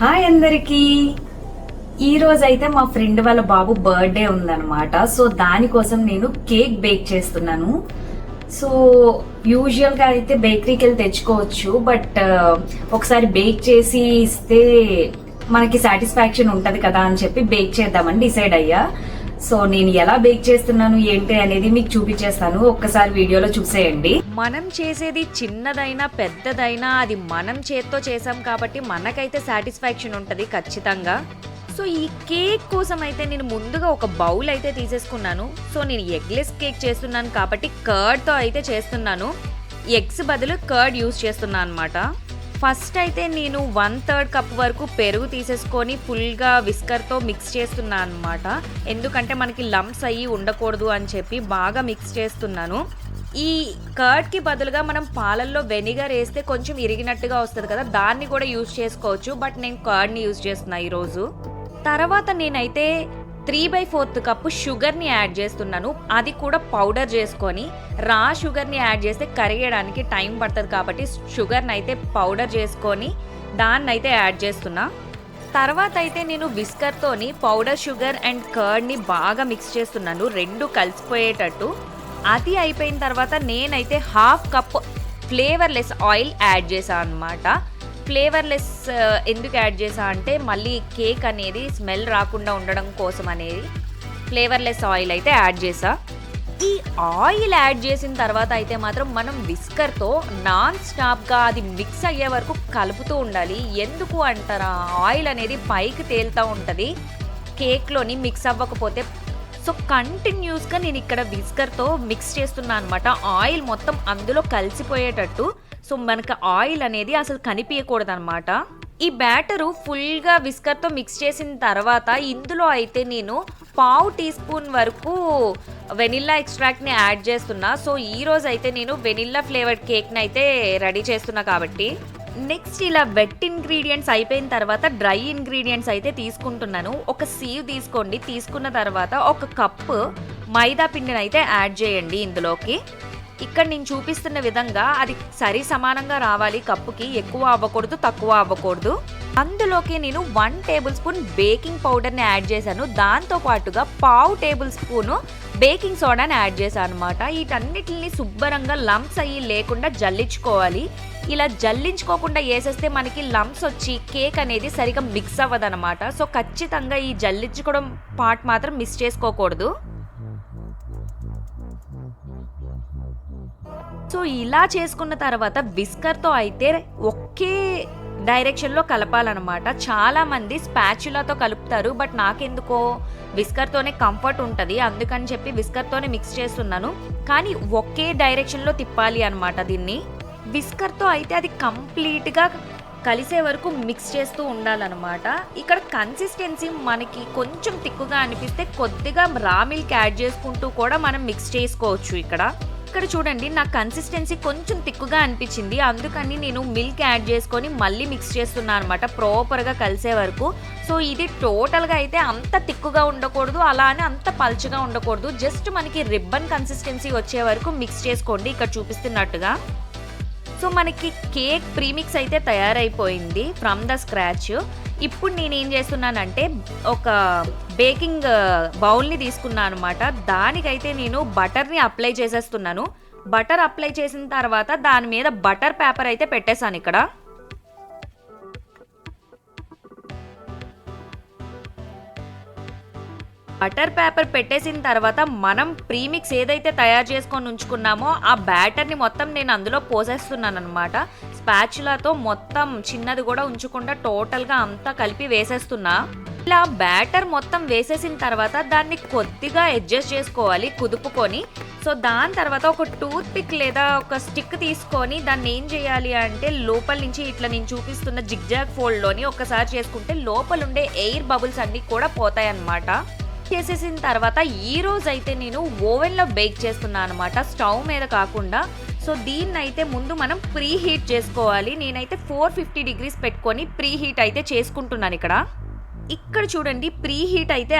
Hi అందరికీ. ఈ రోజు అయితే మా ఫ్రెండ్ వాళ్ళ బాబు బర్త్డే ఉందన్నమాట. సో దానికోసం నేను కేక్ బేక్ చేస్తున్నాను. సో యూజువల్గా అయితే బేకరీకి వెళ్ళి తెచ్చుకోవచ్చు, బట్ ఒకసారి బేక్ చేసి ఇస్తే మనకి సాటిస్ఫాక్షన్ ఉంటుంది కదా అని చెప్పి బేక్ చేద్దామని డిసైడ్ అయ్యా. సో నేను ఎలా బేక్ చేస్తున్నాను ఏంటి అనేది మీకు చూపించేస్తాను, ఒక్కసారి వీడియోలో చూసేయండి. మనం చేసేది చిన్నదైనా పెద్దదైనా అది మనం చేత్తో చేసాం కాబట్టి మనకైతే సాటిస్ఫాక్షన్ ఉంటుంది ఖచ్చితంగా. సో ఈ కేక్ కోసం అయితే నేను ముందుగా ఒక బౌల్ అయితే తీసేసుకున్నాను. సో నేను ఎగ్లెస్ కేక్ చేస్తున్నాను కాబట్టి కర్డ్తో అయితే చేస్తున్నాను. ఎగ్స్ బదులు కర్డ్ యూస్ చేస్తున్నాను అనమాట. ఫస్ట్ అయితే నేను 1/3 కప్ వరకు పెరుగు తీసేసుకొని ఫుల్గా విస్కర్తో మిక్స్ చేస్తున్నాను అనమాట. ఎందుకంటే మనకి లంప్స్ అయ్యి ఉండకూడదు అని చెప్పి బాగా మిక్స్ చేస్తున్నాను. ఈ కర్డ్కి బదులుగా మనం పాలల్లో వెనిగర్ వేస్తే కొంచెం ఇరిగినట్టుగా వస్తుంది కదా, దాన్ని కూడా యూజ్ చేసుకోవచ్చు. బట్ నేను కర్డ్ని యూజ్ చేస్తున్నా ఈరోజు. తర్వాత నేనైతే 3/4 కప్పు షుగర్ని యాడ్ చేస్తున్నాను. అది కూడా పౌడర్ చేసుకొని, రా షుగర్ని యాడ్ చేస్తే కరిగేయడానికి టైం పడుతుంది కాబట్టి షుగర్ని అయితే పౌడర్ చేసుకొని దాన్ని అయితే యాడ్ చేస్తున్నా. తర్వాత అయితే నేను విస్కర్తోని పౌడర్ షుగర్ అండ్ కర్డ్ని బాగా మిక్స్ చేస్తున్నాను, రెండు కలిసిపోయేటట్టు. అది అయిపోయిన తర్వాత నేనైతే 1/2 కప్ ఫ్లేవర్లెస్ ఆయిల్ యాడ్ చేశాను అనమాట. ఫ్లేవర్లెస్ ఎందుకు యాడ్ చేసా అంటే మళ్ళీ కేక్ అనేది స్మెల్ రాకుండా ఉండడం కోసం అనేది ఫ్లేవర్లెస్ ఆయిల్ అయితే యాడ్ చేసా. ఈ ఆయిల్ యాడ్ చేసిన తర్వాత అయితే మాత్రం మనం విస్కర్తో నాన్ స్టాప్గా అది మిక్స్ అయ్యే వరకు కలుపుతూ ఉండాలి. ఎందుకు అంటారా, ఆయిల్ అనేది పైకి తేలుతూ ఉంటుంది కేక్లోని మిక్స్ అవ్వకపోతే. సో కంటిన్యూస్గా నేను ఇక్కడ విస్కర్తో మిక్స్ చేస్తున్నాను అనమాట, ఆయిల్ మొత్తం అందులో కలిసిపోయేటట్టు. సో మనకు ఆయిల్ అనేది అసలు కనిపించకూడదు అనమాట. ఈ బ్యాటరు ఫుల్గా విస్కర్తో మిక్స్ చేసిన తర్వాత ఇందులో అయితే నేను 1/2 టీ స్పూన్ వరకు వెనిల్లా ఎక్స్ట్రాక్ట్ని యాడ్ చేస్తున్నా. సో ఈరోజు అయితే నేను వెనిల్లా ఫ్లేవర్డ్ కేక్ని అయితే రెడీ చేస్తున్నా కాబట్టి. నెక్స్ట్ ఇలా వెట్ ఇంగ్రీడియంట్స్ అయిపోయిన తర్వాత డ్రై ఇంగ్రీడియంట్స్ అయితే తీసుకుంటున్నాను. ఒక సీవ్ తీసుకోండి, తీసుకున్న తర్వాత 1 కప్పు మైదా పిండిని అయితే యాడ్ చేయండి ఇందులోకి. ఇక్కడ నేను చూపిస్తున్న విధంగా అది సరి సమానంగా రావాలి, కప్పుకి ఎక్కువ అవ్వకూడదు తక్కువ అవ్వకూడదు. అందులోకి నేను 1 టేబుల్ స్పూన్ బేకింగ్ పౌడర్ని యాడ్ చేశాను. దాంతో పాటుగా 1/2 టేబుల్ స్పూను బేకింగ్ సోడాని యాడ్ చేశాను అనమాట. వీటన్నిటిని శుభ్రంగా లంప్స్ అయ్యి లేకుండా జల్లించుకోవాలి. ఇలా జల్లించుకోకుండా వేసేస్తే మనకి లంప్స్ వచ్చి కేక్ అనేది సరిగా మిక్స్ అవ్వదనమాట. సో ఖచ్చితంగా ఈ జల్లించుకోవడం పార్ట్ మాత్రం మిస్ చేసుకోకూడదు. సో ఇలా చేసుకున్న తర్వాత విస్కర్తో అయితే ఒకే డైరెక్షన్లో కలపాలన్నమాట. చాలామంది స్పాచులాతో కలుపుతారు, బట్ నాకెందుకో విస్కర్తోనే కంఫర్ట్ ఉంటుంది, అందుకని చెప్పి విస్కర్తోనే మిక్స్ చేస్తున్నాను. కానీ ఒకే డైరెక్షన్లో తిప్పాలి అనమాట దీన్ని. విస్కర్తో అయితే అది కంప్లీట్గా కలిసే వరకు మిక్స్ చేస్తూ ఉండాలన్నమాట. ఇక్కడ కన్సిస్టెన్సీ మనకి కొంచెం తిక్కుగా అనిపిస్తే కొద్దిగా రా మిల్క్ యాడ్ చేసుకుంటూ కూడా మనం మిక్స్ చేసుకోవచ్చు. ఇక్కడ చూడండి, నా కన్సిస్టెన్సీ కొంచెం తిక్కుగా అనిపించింది, అందుకని నేను మిల్క్ యాడ్ చేసుకొని మళ్ళీ మిక్స్ చేస్తున్నాను అనమాట ప్రాపర్గా కలిసే వరకు. సో ఇది టోటల్గా అయితే అంత తిక్కుగా ఉండకూడదు, అలానే అంత పల్చగా ఉండకూడదు, జస్ట్ మనకి రిబ్బన్ కన్సిస్టెన్సీ వచ్చే వరకు మిక్స్ చేసుకోండి ఇక్కడ చూపిస్తున్నట్టుగా. సో మనకి కేక్ ప్రీమిక్స్ అయితే తయారైపోయింది ఫ్రమ్ ద స్క్రాచ్. ఇప్పుడు నేను ఏం చేస్తున్నానంటే ఒక బేకింగ్ బౌల్ని తీసుకున్నాను అనమాట. దానికైతే నేను బటర్ని అప్లై చేసేస్తున్నాను. బటర్ అప్లై చేసిన తర్వాత దాని మీద బటర్ పేపర్ అయితే పెట్టేశాను ఇక్కడ. బటర్ పేపర్ పెట్టేసిన తర్వాత మనం ప్రీమిక్స్ ఏదైతే తయారు చేసుకొని ఉంచుకున్నామో ఆ బ్యాటర్ని మొత్తం నేను అందులో పోసేస్తున్నాను అనమాట. స్పాచులాతో మొత్తం చిన్నది కూడా ఉంచకుండా టోటల్గా అంతా కలిపి వేసేస్తున్నా. ఇలా బ్యాటర్ మొత్తం వేసేసిన తర్వాత దాన్ని కొద్దిగా అడ్జస్ట్ చేసుకోవాలి కుదుపుకొని. సో దాని తర్వాత ఒక టూత్ పిక్ లేదా ఒక స్టిక్ తీసుకొని దాన్ని ఏం చేయాలి అంటే లోపల నుంచి ఇట్లా నేను చూపిస్తున్న జిగ్జాగ్ ఫోల్డ్లోని ఒకసారి చేసుకుంటే లోపల ఉండే ఎయిర్ బబుల్స్ అన్నీ కూడా పోతాయి అన్నమాట. చేసేసిన తర్వాత ఈ రోజు అయితే నేను ఓవెన్లో బేక్ చేస్తున్నాను అనమాట, స్టవ్ మీద కాకుండా. సో దీన్ని అయితే ముందు మనం ప్రీ హీట్ చేసుకోవాలి. నేనైతే 450 degrees పెట్టుకొని ప్రీ హీట్ అయితే చేసుకుంటున్నాను ఇక్కడ చూడండి, ప్రీ హీట్ అయితే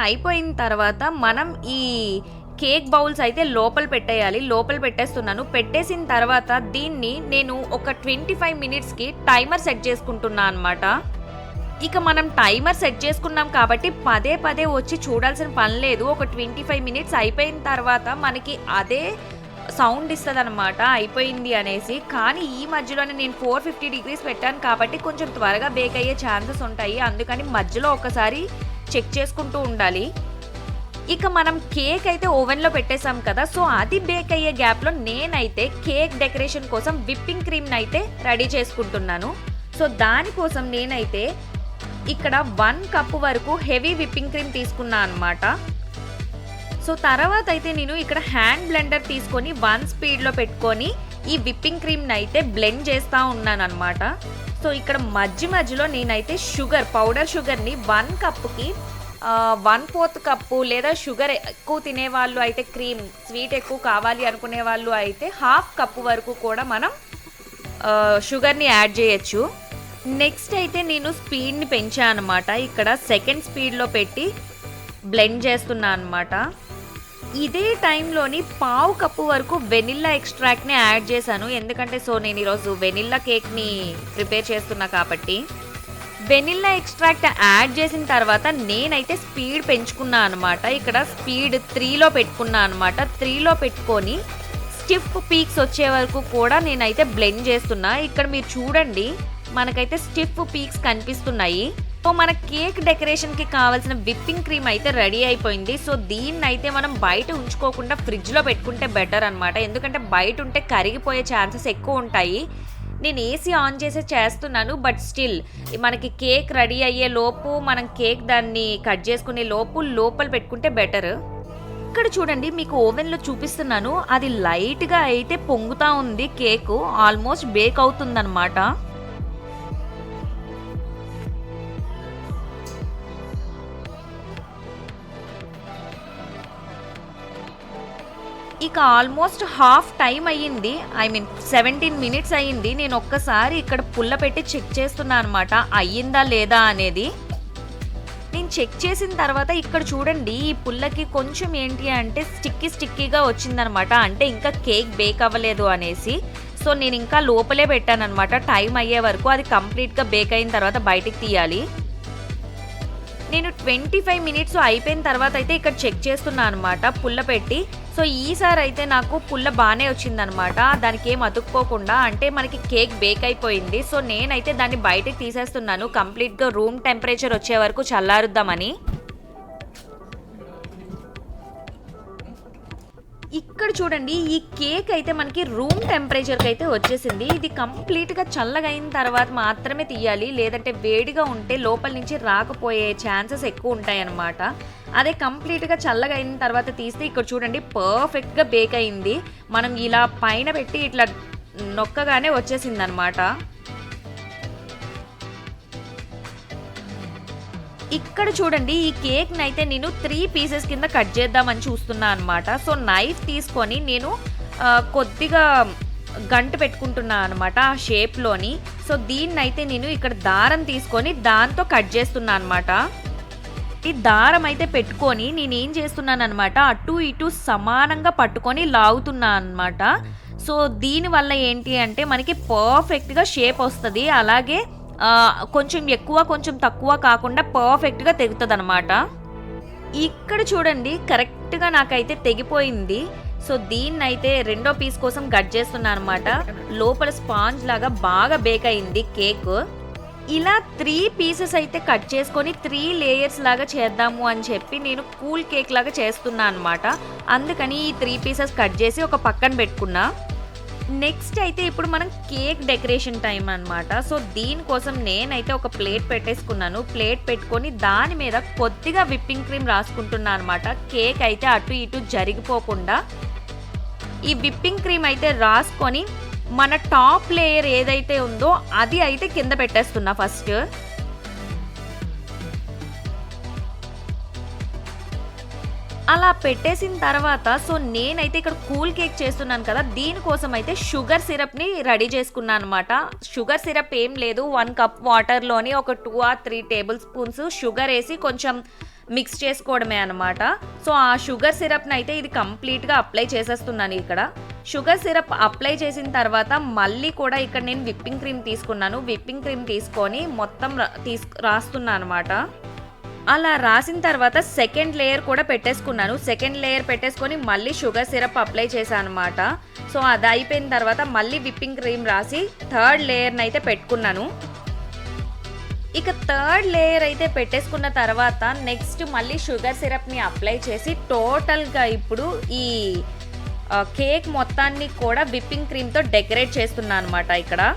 అయిపోయిన తర్వాత మనం ఈ కేక్ బౌల్స్ అయితే లోపల పెట్టేయాలి. లోపల పెట్టేస్తున్నాను. పెట్టేసిన తర్వాత దీన్ని నేను ఒక 25 minutesకి టైమర్ సెట్ చేసుకుంటున్నా అనమాట. ఇక మనం టైమర్ సెట్ చేసుకున్నాం కాబట్టి పదే పదే వచ్చి చూడాల్సిన పని లేదు. ఒక 25 మినిట్స్ అయిపోయిన తర్వాత మనకి అదే సౌండ్ ఇస్తుంది అనమాట అయిపోయింది అనేసి. కానీ ఈ మధ్యలోనే నేను 450 డిగ్రీస్ పెట్టాను కాబట్టి కొంచెం త్వరగా బేక్ అయ్యే ఛాన్సెస్ ఉంటాయి. అందుకని మధ్యలో ఒకసారి చెక్ చేసుకుంటూ ఉండాలి. ఇక మనం కేక్ అయితే ఓవెన్లో పెట్టేసాం కదా, సో అది బేక్ అయ్యే గ్యాప్లో నేనైతే కేక్ డెకరేషన్ కోసం విప్పింగ్ క్రీమ్ని అయితే రెడీ చేసుకుంటున్నాను. సో దానికోసం నేనైతే ఇక్కడ 1 కప్ వరకు హెవీ విప్పింగ్ క్రీమ్ తీసుకున్నాను అనమాట. సో తర్వాత అయితే నేను ఇక్కడ హ్యాండ్ బ్లెండర్ తీసుకొని 1 స్పీడ్లో పెట్టుకొని ఈ విప్పింగ్ క్రీమ్ని అయితే బ్లెండ్ చేస్తూ ఉన్నాను అనమాట. సో ఇక్కడ మధ్యలో నేనైతే పౌడర్ షుగర్ని 1 కప్కి 1/4 కప్పు, లేదా షుగర్ ఎక్కువ తినేవాళ్ళు అయితే క్రీమ్ స్వీట్ ఎక్కువ కావాలి అనుకునే వాళ్ళు అయితే 1/2 కప్పు వరకు కూడా మనం షుగర్ని యాడ్ చేయొచ్చు. నెక్స్ట్ అయితే నేను స్పీడ్ని పెంచాను అనమాట. ఇక్కడ 2nd స్పీడ్లో పెట్టి బ్లెండ్ చేస్తున్నాను అనమాట. ఇదే టైంలోని 1/2 కప్పు వరకు వెనిల్లా ఎక్స్ట్రాక్ట్ని యాడ్ చేశాను. ఎందుకంటే నేను ఈరోజు వెనిల్లా కేక్ని ప్రిపేర్ చేస్తున్నా కాబట్టి. వెనిల్లా ఎక్స్ట్రాక్ట్ యాడ్ చేసిన తర్వాత నేనైతే స్పీడ్ పెంచుకున్నా అనమాట. ఇక్కడ స్పీడ్ 3లో పెట్టుకున్నా అనమాట. 3లో పెట్టుకొని స్టిఫ్ పీక్స్ వచ్చే వరకు కూడా నేనైతే బ్లెండ్ చేస్తున్నా. ఇక్కడ మీరు చూడండి, మనకైతే స్టిఫ్ పీక్స్ కనిపిస్తున్నాయి. సో మన కేక్ డెకరేషన్కి కావాల్సిన విప్పింగ్ క్రీమ్ అయితే రెడీ అయిపోయింది. సో దీన్ని అయితే మనం బయట ఉంచుకోకుండా ఫ్రిడ్జ్లో పెట్టుకుంటే బెటర్ అనమాట. ఎందుకంటే బయట ఉంటే కరిగిపోయే ఛాన్సెస్ ఎక్కువ ఉంటాయి. నేను ఏసీ ఆన్ చేసే చేస్తున్నాను, బట్ స్టిల్ మనకి కేక్ రెడీ అయ్యే లోపు, మనం కేక్ దాన్ని కట్ చేసుకునే లోపు లోపల పెట్టుకుంటే బెటర్. ఇక్కడ చూడండి, మీకు ఓవెన్లో చూపిస్తున్నాను, అది లైట్గా అయితే పొంగుతూ ఉంది. కేక్ ఆల్మోస్ట్ బేక్ అవుతుందన్నమాట. ఇక ఆల్మోస్ట్ హాఫ్ టైం అయ్యింది, 17 మినిట్స్ అయ్యింది. నేను ఒక్కసారి ఇక్కడ పుల్ల పెట్టి చెక్ చేస్తున్నా అనమాట, అయ్యిందా లేదా అనేది. నేను చెక్ చేసిన తర్వాత ఇక్కడ చూడండి, ఈ పుల్లకి కొంచెం ఏంటి అంటే స్టిక్కీగా వచ్చిందనమాట. అంటే ఇంకా కేక్ బేక్ అవ్వలేదు అనేసి. సో నేను ఇంకా లోపలే పెట్టాను అనమాట టైం అయ్యే వరకు. అది కంప్లీట్గా బేక్ అయిన తర్వాత బయటికి తీయాలి. నేను 25 మినిట్స్ అయిపోయిన తర్వాత అయితే ఇక్కడ చెక్ చేస్తున్నా అనమాట పుల్ల పెట్టి. సో ఈసారి అయితే నాకు పుల్ల బాగానే వచ్చిందనమాట, దానికి ఏం అతుక్కోకుండా. అంటే మనకి కేక్ బేక్ అయిపోయింది. సో నేనైతే దాన్ని బయటకు తీసేస్తున్నాను, కంప్లీట్గా రూమ్ టెంపరేచర్ వచ్చే వరకు చల్లారుద్దామని. ఇక్కడ చూడండి, ఈ కేక్ అయితే మనకి రూమ్ టెంపరేచర్కి అయితే వచ్చేసింది. ఇది కంప్లీట్గా చల్లగా అయిన తర్వాత మాత్రమే తీయాలి, లేదంటే వేడిగా ఉంటే లోపల నుంచి రాకపోయే ఛాన్సెస్ ఎక్కువ ఉంటాయి అన్నమాట. అదే కంప్లీట్గా చల్లగా అయిన తర్వాత తీస్తే ఇక్కడ చూడండి పర్ఫెక్ట్గా బేక్ అయింది. మనం ఇలా పైన పెట్టి ఇట్లా నొక్కగానే వచ్చేసింది అనమాట. ఇక్కడ చూడండి, ఈ కేక్ని అయితే నేను 3 పీసెస్ కింద కట్ చేద్దామని చూస్తున్నా అనమాట. సో నైఫ్ తీసుకొని నేను కొద్దిగా గంట పెట్టుకుంటున్నా అనమాట ఆ షేప్లోని. సో దీన్ని అయితే నేను ఇక్కడ దారం తీసుకొని దాంతో కట్ చేస్తున్నా అనమాట. ఈ దారం అయితే పెట్టుకొని నేను ఏం చేస్తున్నాను అనమాట, అటు ఇటు సమానంగా పట్టుకొని లాగుతున్నా అనమాట. సో దీనివల్ల ఏంటి అంటే మనకి పర్ఫెక్ట్గా షేప్ వస్తుంది. అలాగే కొంచెం ఎక్కువ కొంచెం తక్కువ కాకుండా పర్ఫెక్ట్గా తెగుతుంది అనమాట. ఇక్కడ చూడండి, కరెక్ట్గా నాకైతే తెగిపోయింది. సో దీన్ని అయితే 2వ పీస్ కోసం కట్ చేస్తున్నాను అనమాట. లోపల స్పాంజ్ లాగా బాగా బేక్ అయింది కేక్. ఇలా 3 పీసెస్ అయితే కట్ చేసుకొని 3 లేయర్స్ లాగా చేద్దాము అని చెప్పి నేను కూల్ కేక్ లాగా చేస్తున్నా అనమాట. అందుకని ఈ 3 పీసెస్ కట్ చేసి ఒక పక్కన పెట్టుకున్నా. నెక్స్ట్ అయితే ఇప్పుడు మనం కేక్ డెకరేషన్ టైం అనమాట. సో దీనికోసం నేనైతే ఒక ప్లేట్ పెట్టేసుకున్నాను. ప్లేట్ పెట్టుకొని దాని మీద కొద్దిగా విప్పింగ్ క్రీమ్ రాసుకుంటున్నా అనమాట. కేక్ అయితే అటు ఇటు జరిగిపోకుండా ఈ విప్పింగ్ క్రీమ్ అయితే రాసుకొని మన టాప్ లేయర్ ఏదైతే ఉందో అది అయితే కింద పెట్టేస్తున్నా ఫస్ట్. అలా పెట్టేసిన తర్వాత సో నేనైతే ఇక్కడ కూల్ కేక్ చేస్తున్నాను కదా, దీనికోసం అయితే షుగర్ సిరప్ని రెడీ చేసుకున్నాను అనమాట. షుగర్ సిరప్ ఏం లేదు, 1 కప్ వాటర్లోని ఒక 2 or 3 టేబుల్ స్పూన్స్ షుగర్ వేసి కొంచెం మిక్స్ చేసుకోవడమే అనమాట. సో ఆ షుగర్ సిరప్ని అయితే ఇది కంప్లీట్గా అప్లై చేసేస్తున్నాను. ఇక్కడ షుగర్ సిరప్ అప్లై చేసిన తర్వాత మళ్ళీ కూడా ఇక్కడ నేను విప్పింగ్ క్రీమ్ తీసుకున్నాను. విప్పింగ్ క్రీమ్ తీసుకొని మొత్తం రాస్తున్నాను అనమాట. అలా రాసిన తర్వాత సెకండ్ లేయర్ కూడా పెట్టేసుకున్నాను. సెకండ్ లేయర్ పెట్టేసుకొని మళ్ళీ షుగర్ సిరప్ అప్లై చేశాను అనమాట. సో అది అయిపోయిన తర్వాత మళ్ళీ విప్పింగ్ క్రీమ్ రాసి థర్డ్ లేయర్ని అయితే పెట్టుకున్నాను. ఇక థర్డ్ లేయర్ అయితే పెట్టేసుకున్న తర్వాత నెక్స్ట్ మళ్ళీ షుగర్ సిరప్ని అప్లై చేసి టోటల్గా ఇప్పుడు ఈ కేక్ మొత్తాన్ని కూడా విప్పింగ్ క్రీమ్తో డెకరేట్ చేస్తున్నాను అనమాట. ఇక్కడ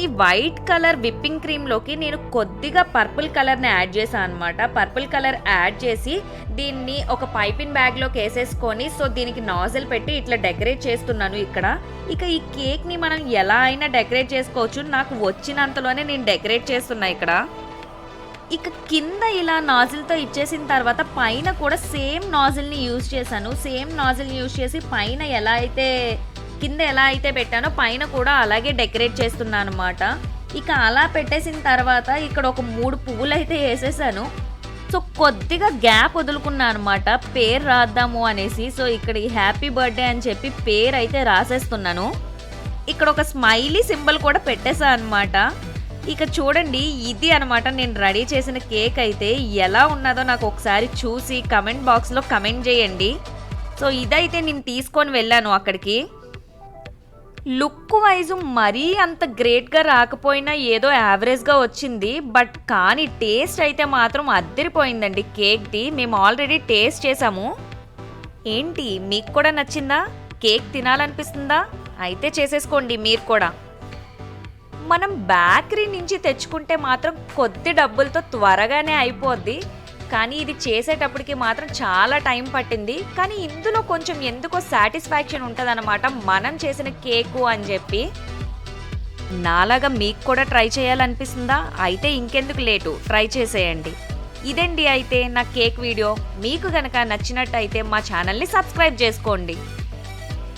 ఈ వైట్ కలర్ విప్పింగ్ క్రీమ్లోకి నేను కొద్దిగా పర్పుల్ కలర్ని యాడ్ చేశాను అనమాట. పర్పుల్ కలర్ యాడ్ చేసి దీన్ని ఒక పైపింగ్ బ్యాగ్లోకి వేసేసుకొని సో దీనికి నాజిల్ పెట్టి ఇట్లా డెకరేట్ చేస్తున్నాను ఇక్కడ. ఇక ఈ కేక్ని మనం ఎలా అయినా డెకరేట్ చేసుకోవచ్చు. నాకు వచ్చినంతలోనే నేను డెకరేట్ చేస్తున్నా ఇక్కడ. ఇక కింద ఇలా నాజిల్తో ఇచ్చేసిన తర్వాత పైన కూడా సేమ్ నాజిల్ని యూజ్ చేశాను. సేమ్ నాజిల్ని యూజ్ చేసి పైన కింద ఎలా అయితే పెట్టానో పైన కూడా అలాగే డెకరేట్ చేస్తున్నాను అనమాట. ఇక అలా పెట్టేసిన తర్వాత ఇక్కడ ఒక 3 పువ్వులు అయితే వేసేసాను. సో కొద్దిగా గ్యాప్ వదులుకున్నాను అనమాట పేరు రాద్దాము అనేసి. సో ఇక్కడ ఈ హ్యాపీ బర్త్డే అని చెప్పి పేరు అయితే రాసేస్తున్నాను. ఇక్కడ ఒక స్మైలీ సింబల్ కూడా పెట్టేశాను అనమాట. ఇక చూడండి, ఇది అనమాట నేను రెడీ చేసిన కేక్. అయితే ఎలా ఉన్నదో నాకు ఒకసారి చూసి కమెంట్ బాక్స్లో కమెంట్ చేయండి. సో ఇదైతే నేను తీసుకొని వెళ్ళాను అక్కడికి. లుక్ వైజ్ మరీ అంత గ్రేట్గా రాకపోయినా ఏదో యావరేజ్గా వచ్చింది. బట్ కానీ టేస్ట్ అయితే మాత్రం అద్దరిపోయిందండి కేక్ది. మేము ఆల్రెడీ టేస్ట్ చేసాము. ఏంటి, మీకు కూడా నచ్చిందా? కేక్ తినాలనిపిస్తుందా? అయితే చేసేసుకోండి మీరు కూడా. మనం బేకరీ నుంచి తెచ్చుకుంటే మాత్రం కొద్ది డబ్బులతో త్వరగానే అయిపోద్ది. కానీ ఇది చేసేటప్పటికి మాత్రం చాలా టైం పట్టింది. కానీ ఇందులో కొంచెం ఎందుకో సాటిస్ఫాక్షన్ ఉంటుందన్నమాట మనం చేసిన కేకు అని చెప్పి. నాలాగా మీకు కూడా ట్రై చేయాలనిపిస్తుందా? అయితే ఇంకెందుకు లేటు, ట్రై చేసేయండి. ఇదండి అయితే నా కేక్ వీడియో. మీకు కనుక నచ్చినట్టయితే మా ఛానల్ని సబ్స్క్రైబ్ చేసుకోండి.